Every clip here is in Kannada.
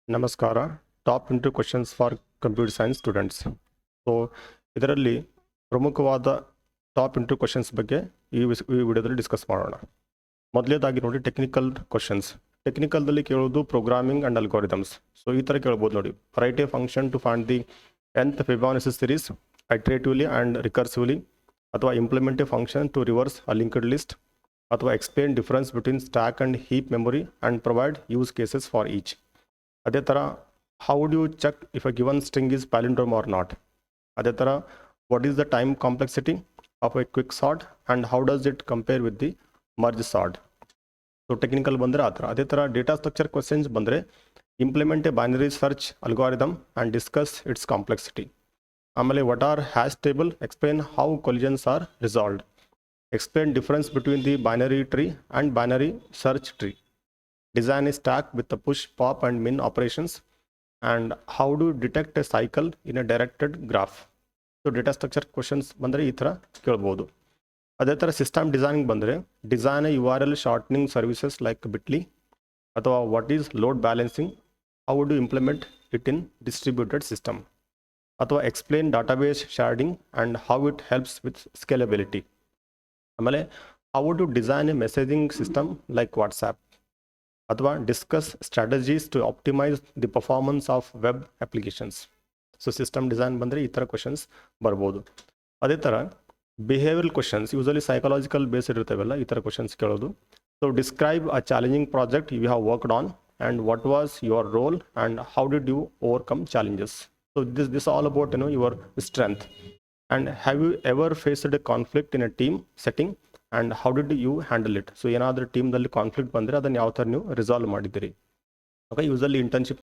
ನಮಸ್ಕಾರ. Top into questions for computer science students. So ಇದರಲ್ಲಿ ಪ್ರಮುಖವಾದ ಟಾಪ್ ಇಂಟು ಕ್ವಶನ್ಸ್ ಬಗ್ಗೆ ಈ ವಿಡಿಯೋದಲ್ಲಿ ಡಿಸ್ಕಸ್ ಮಾಡೋಣ. ಮೊದಲೇದಾಗಿ ನೋಡಿ, ಟೆಕ್ನಿಕಲ್ ಕ್ವಶನ್ಸ್. ಟೆಕ್ನಿಕಲ್ದಲ್ಲಿ ಕೇಳೋದು ಪ್ರೋಗ್ರಾಮಿಂಗ್ ಆ್ಯಂಡ್ ಅಲ್ಗಾರಿದಮ್ಸ್. ಸೊ ಈ ಥರ ಕೇಳ್ಬೋದು ನೋಡಿ. Write a function to find the nth Fibonacci series iteratively and recursively, ಅಥವಾ implement a function to reverse a linked list, ಅಥವಾ explain difference between stack and heap memory and provide use cases for each. ಅದೇ ಥರ how do you check if a given string is palindrome or not. ಅದೇ ಥರ what is the time complexity of a quick sort and how does it compare with the merge sort. So technical ಬಂದರೆ ಆ ಥರ. ಅದೇ ಥರ ಡೇಟಾ ಸ್ಟ್ರಕ್ಚರ್ ಕ್ವಶನ್ಸ್ ಬಂದರೆ implement a binary search algorithm and discuss its complexity. ಆಮೇಲೆ what are hash table, explain how collisions are resolved, explain difference between the binary tree and binary search tree, design a stack with the push, pop and min operations, and how to detect a cycle in a directed graph. So data structure questions ಬಂದರೆ ಈ ಥರ ಕೇಳ್ಬೋದು. ಅದೇ ಥರ ಸಿಸ್ಟಮ್ ಡಿಸೈನಿಂಗ್ ಬಂದರೆ design a URL shortening services like Bitly, ಅಥವಾ what is load balancing, how do implement it in distributed system, ಅಥವಾ explain database sharding and how it helps with scalability. ಆಮೇಲೆ how do design a messaging system like WhatsApp, ಅಥವಾ discuss strategies to optimise the performance of web applications. So system design ಬಂದರೆ ಈ ಥರ ಕ್ವಶನ್ಸ್ ಬರ್ಬೋದು. ಅದೇ ಥರ behavioural questions usually psychological based ಇರ್ತವೆಲ್ಲ, ಈ ಥರ ಕ್ವಶನ್ಸ್ ಕೇಳೋದು. So describe a challenging project you have worked on and what was your role and how did you overcome challenges. So this all about your strength. And have you ever faced a conflict in a team setting and how did you handle it. So ಏನಾದರೂ ಟೀಮ್ದಲ್ಲಿ ಕಾನ್ಫ್ಲಿಕ್ಟ್ ಬಂದರೆ ಅದನ್ನು ಯಾವ ಥರ ನೀವು ರಿಸಾಲ್ವ್ ಮಾಡಿದ್ದೀರಿ. Okay, usually internship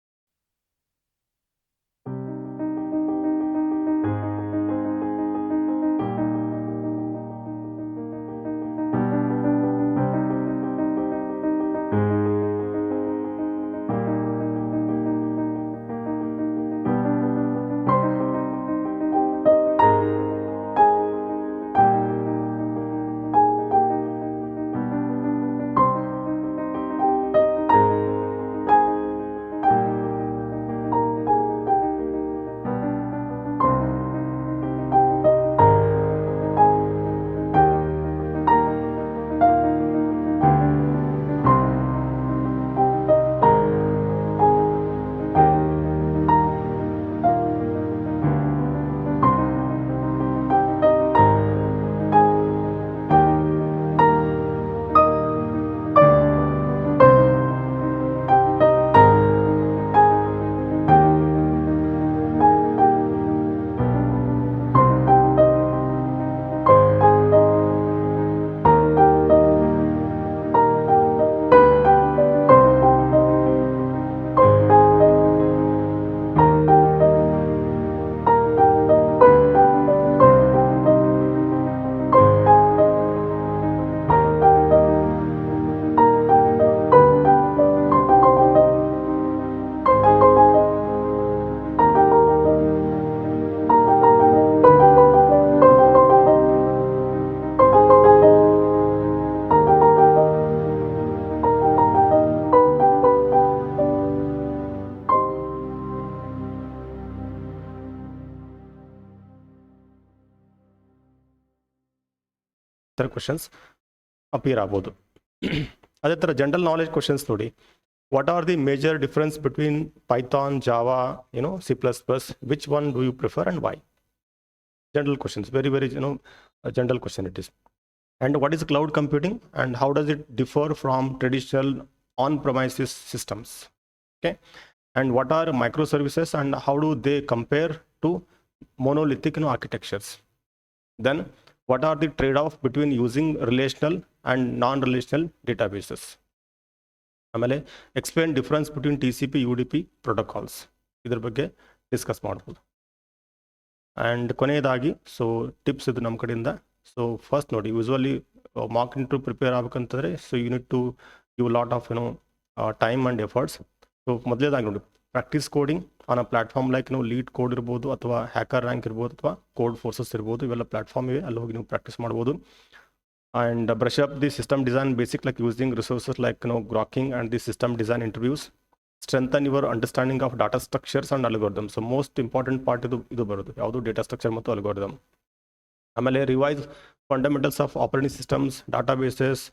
questions appear ಆಗ್ಬೋದು. ಅದೇ ಥರ ಜನರಲ್ ನಾಲೆಜ್ ಕ್ವಶನ್ಸ್ ನೋಡಿ. What are the major difference between Python, Java, C++, which one do you prefer and why? General questions, very general question it is. And what is cloud computing and how does it differ from traditional on premises systems? Okay, and what are microservices and how do they compare to monolithic architectures? Then what are the trade-off between using relational and non-relational databases? ಆಮೇಲೆ explain difference between TCP UDP protocols. ಇದ್ರ ಬಗ್ಗೆ ಡಿಸ್ಕಸ್ ಮಾಡ್ಬೋದು. ಆ್ಯಂಡ್ ಕೊನೆಯದಾಗಿ ಸೊ ಟಿಪ್ಸ್ ಇದು ನಮ್ಮ ಕಡೆಯಿಂದ. ಸೊ ಫಸ್ಟ್ ನೋಡಿ, ಯೂಸ್ವಲಿ ಮಾಕ್ ಇಂಟರ್ವ್ಯೂ ಪ್ರಿಪೇರ್ ಆಗ್ಬೇಕಂತಂದರೆ so you need to give lot of time and efforts. So ಮೊದಲೇದಾಗಿ ನೋಡಿ, practice coding on a platform like LeetCode ಇರ್ಬೋದು, ಅಥವಾ ಹ್ಯಾಕರ್ ರ್ಯಾಂಕ್ ಇರ್ಬೋದು, ಅಥವಾ ಕೋಡ್ ಫೋರ್ಸಸ್ ಇರ್ಬೋದು. ಇವೆಲ್ಲ ಪ್ಲಾಟ್ಫಾರ್ಮ್ ಇವೆ, ಅಲ್ಲಿ ಹೋಗಿ ನೀವು ಪ್ರಾಕ್ಟೀಸ್ ಮಾಡ್ಬೋದು. And brush up the system design basic like using resources like grokking and the system design interviews. Strengthen your understanding of data structures and algorithm. So most important part ಇದು ಬರೋದು ಯಾವುದು, ಡೇಟಾ ಸ್ಟ್ರಕ್ಚರ್ ಮತ್ತು ಅಲ್ಗೋರಿದಮ್. ಆಮೇಲೆ revise fundamentals of operating systems, databases,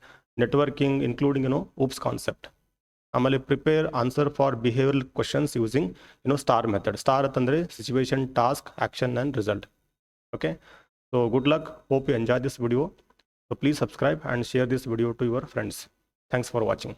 networking including OOPs concept. ಆಮೇಲೆ prepare answer for behavioural questions using STAR method. STAR ಅಂತಂದರೆ situation, task, action and result. Okay, so good luck, hope you enjoy this video. So please subscribe and share this video to your friends. Thanks for watching.